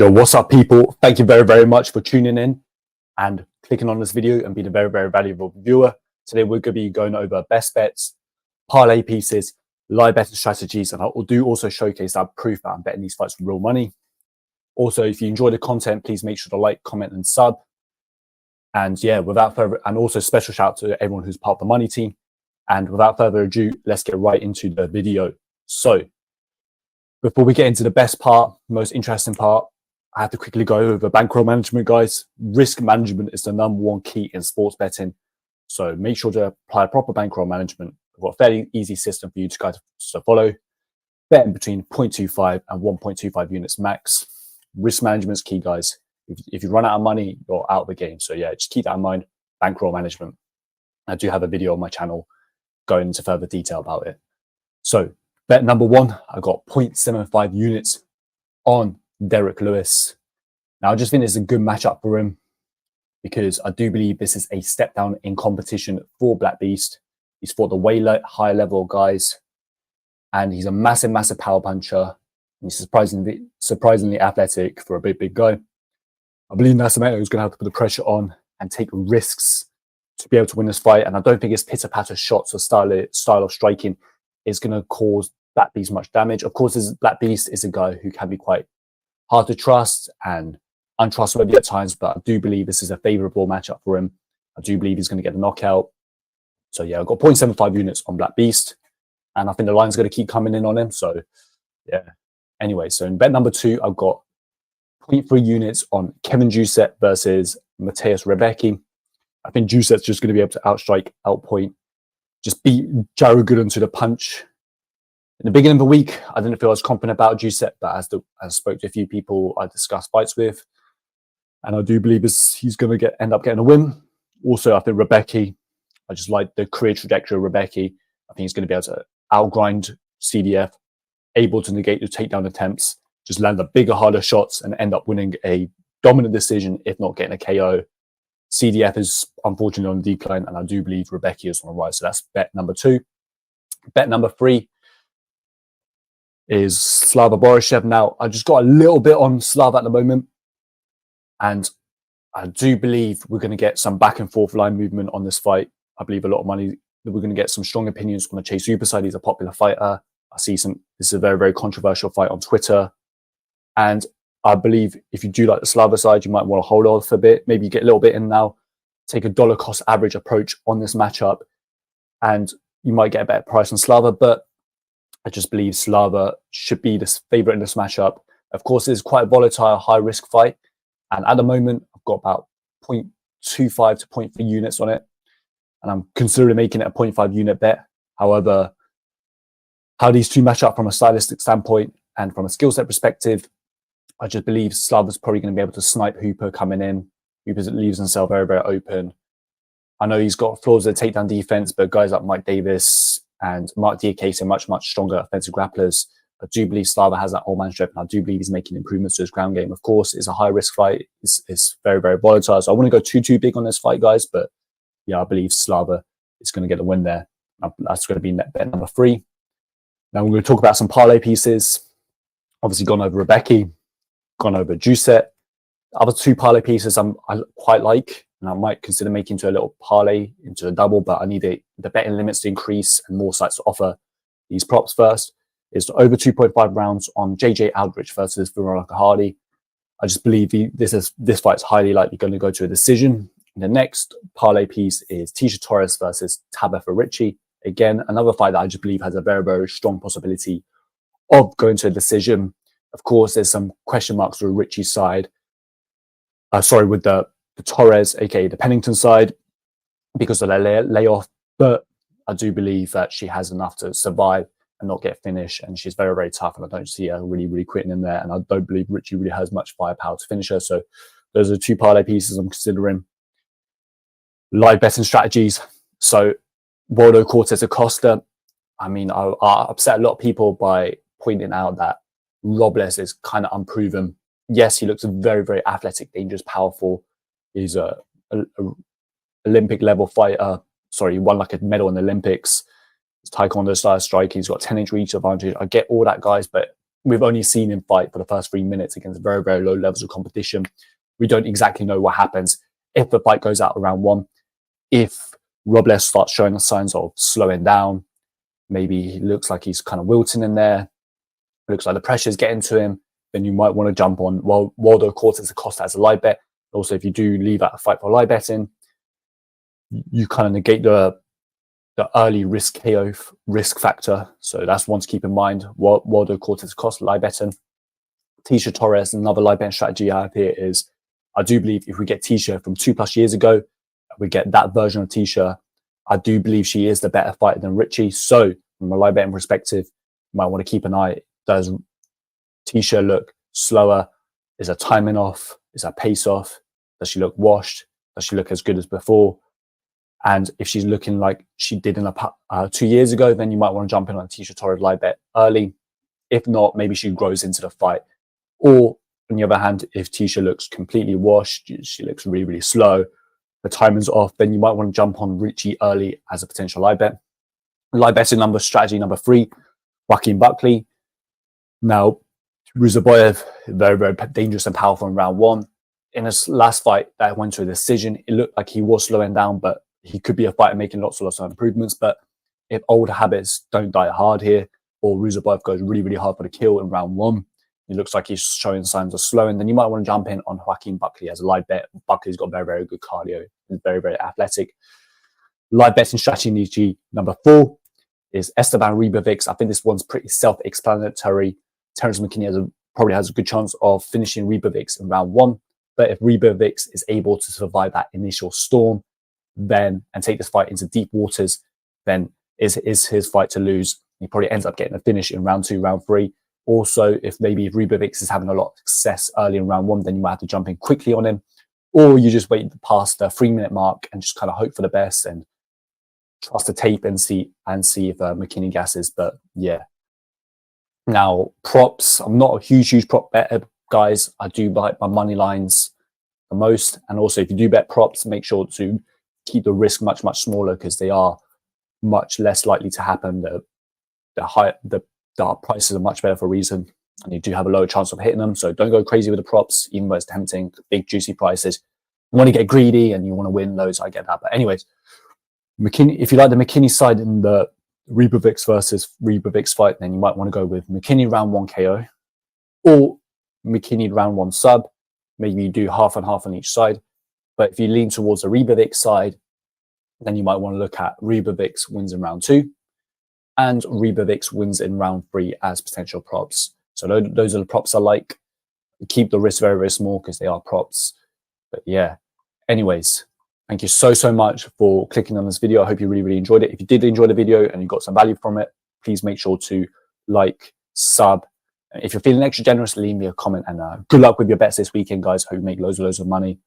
Yo, what's up, people? Thank you very, very much for tuning in and clicking on this video and being a very, very valuable viewer. Today, we're going to be going over best bets, parlay pieces, live betting strategies, and I will also showcase that proof that I'm betting these fights for real money. Also, if you enjoy the content, please make sure to like, comment, and sub. And yeah, also special shout out to everyone who's part of the money team. And without further ado, let's get right into the video. So, before we get into the best part, most interesting part, I have to quickly go over bankroll management, guys. Risk management is the #1 key in sports betting. So make sure to apply proper bankroll management. I've got a fairly easy system for you guys to follow. Betting between 0.25 and 1.25 units max. Risk management is key, guys. If you run out of money, you're out of the game. So yeah, just keep that in mind. Bankroll management. I do have a video on my channel going into further detail about it. So bet #1, I got 0.75 units on Derek Lewis. Now, I just think it's a good matchup for him because I do believe this is a step down in competition for Black Beast. He's fought the way higher level guys, and he's a massive, massive power puncher. And he's surprisingly athletic for a big guy. I believe Nascimento is going to have to put the pressure on and take risks to be able to win this fight. And I don't think his pitter-patter shots or style of striking is going to cause Black Beast much damage. Of course, Black Beast is a guy who can be quite hard to trust and untrustworthy at times, but I do believe this is a favorable matchup for him. I do believe he's going to get a knockout. So yeah, I've got 0.75 units on Black Beast, and I think the line's going to keep coming in on him. So yeah. Anyway, so in bet #2, I've got 0.3 units on Kevin Juicet versus Mateus Rebecki. I think Juicet's just going to be able to outstrike, outpoint, just beat Jared Gooden to the punch. In the beginning of the week, I didn't feel as confident about Juicet, but as I spoke to a few people I discussed fights with, and I do believe he's going to end up getting a win. Also, I think Rebecki, I just like the career trajectory of Rebecki. I think he's going to be able to outgrind CDF, able to negate the takedown attempts, just land the bigger, harder shots, and end up winning a dominant decision, if not getting a KO. CDF is unfortunately on the decline, and I do believe Rebecki is on the rise. So that's bet #2. Bet #3 is Slava Borishev. Now, I just got a little bit on Slava at the moment, and I do believe we're going to get some back and forth line movement on this fight. I believe a lot of money that we're going to get some strong opinions on the Chase Super side. He's a popular fighter. This is a very, very controversial fight on Twitter. And I believe if you do like the Slava side, you might want to hold off a bit. Maybe you get a little bit in now, take a dollar cost average approach on this matchup, and you might get a better price on Slava. But I just believe Slava should be the favorite in this matchup. Of course, it's quite a volatile, high-risk fight. And at the moment, I've got about 0.25 to 0.3 units on it. And I'm considering making it a 0.5 unit bet. However, how these two match up from a stylistic standpoint and from a skill set perspective, I just believe Slava's probably going to be able to snipe Hooper coming in. Hooper leaves himself very, very open. I know he's got flaws with the takedown defense, but guys like Mike Davis and Mark Diakase are much, much stronger offensive grapplers. I do believe Slava has that all-man strength, and I do believe he's making improvements to his ground game. Of course, it's a high-risk fight. It's very, very volatile. So I wouldn't go too big on this fight, guys. But yeah, I believe Slava is going to get the win there. That's going to be bet #3. Now we're going to talk about some parlay pieces. Obviously, gone over Rebecki, gone over Juicet. Other two parlay pieces I quite like, and I might consider making into a little parlay, into a double, but I need the betting limits to increase and more sites to offer these props. First is over 2.5 rounds on JJ Aldrich versus Veronica Hardy. I just believe this fight's highly likely going to go to a decision. And the next parlay piece is Tisha Torres versus Tabitha Ricci. Again, another fight that I just believe has a very, very strong possibility of going to a decision. Of course, there's some question marks with Ricci's side. With the Torres, aka the Pennington side, because of their layoff. But I do believe that she has enough to survive and not get finished, and she's very, very tough. And I don't see her really quitting in there. And I don't believe Ricci really has much firepower to finish her. So those are two parlay pieces I'm considering. Live betting strategies. So Waldo Cortez Acosta. I mean, I upset a lot of people by pointing out that Robles is kind of unproven. Yes, he looks very, very athletic, dangerous, powerful. He's a Olympic level fighter. Sorry, he won like a medal in the Olympics. He's Taekwondo style striking. He's got 10-inch reach advantage. I get all that, guys, but we've only seen him fight for the first 3 minutes against very, very low levels of competition. We don't exactly know what happens if the fight goes out around 1. If Robles starts showing the signs of slowing down, maybe he looks like he's kind of wilting in there, it looks like the pressure's getting to him, then you might want to jump on Waldo Cortez Acosta as a live bet. Also, if you do leave out a fight for live betting, you kind of negate the early risk KO risk factor. So that's one to keep in mind. Waldo Cortez Acosta live betting. Tisha Torres, another live betting strategy I have here is, I do believe if we get Tisha from 2+ years ago, we get that version of Tisha, I do believe she is the better fighter than Richie. So from a live betting perspective, you might want to keep an eye. Does Tisha look slower? Is her timing off? Is her pace off? Does she look washed? Does she look as good as before? And if she's looking like she did in 2 years ago, then you might want to jump in on a Tisha Torres live bet early. If not, maybe she grows into the fight. Or on the other hand, if Tisha looks completely washed, she looks really, really slow, the timing's off, then you might want to jump on Richie early as a potential live bet. Live betting strategy number 3, Joaquin Buckley. Now, Ruzaboyev, very, very dangerous and powerful in round 1. In his last fight that went to a decision, it looked like he was slowing down, but he could be a fighter making lots of improvements. But if old habits don't die hard here, or Ruzaboyev goes really, really hard for the kill in round 1, it looks like he's showing signs of slowing, then you might want to jump in on Joaquin Buckley as a live bet. Buckley's got very, very good cardio. He's very, very athletic. Live betting strategy number 4 is Esteban Ribovics. I think this one's pretty self-explanatory. Terrence McKinney probably has a good chance of finishing Ribovics in round 1. But if Ribovics is able to survive that initial storm, then and take this fight into deep waters, then is his fight to lose. He probably ends up getting a finish in round 2, round 3. Also, if Ribovics is having a lot of success early in round 1, then you might have to jump in quickly on him. Or you just wait past the 3-minute mark and just kind of hope for the best and trust the tape and see if McKinney gasses. But yeah. Now, props. I'm not a huge prop better, guys. I do like my money lines the most. And also, if you do bet props, make sure to keep the risk much, much smaller because they are much less likely to happen. The prices are much better for a reason, and you do have a lower chance of hitting them. So don't go crazy with the props, even though it's tempting, big juicy prices. You want to get greedy and you want to win loads. I get that. But anyways, McKinney, if you like the McKinney side in the Ribovics versus Ribovics fight, then you might want to go with McKinney round 1 KO or McKinney round 1 sub. Maybe you do half and half on each side. But if you lean towards the Ribovics side, then you might want to look at Ribovics wins in round 2 and Ribovics wins in round 3 as potential props. So those are the props I like. Keep the risk very, very small because they are props. But yeah, anyways, thank you so much for clicking on this video. I hope you really, really enjoyed it. If you did enjoy the video and you got some value from it, please make sure to like, sub. If you're feeling extra generous, leave me a comment, and good luck with your bets this weekend, guys. Hope you make loads of money.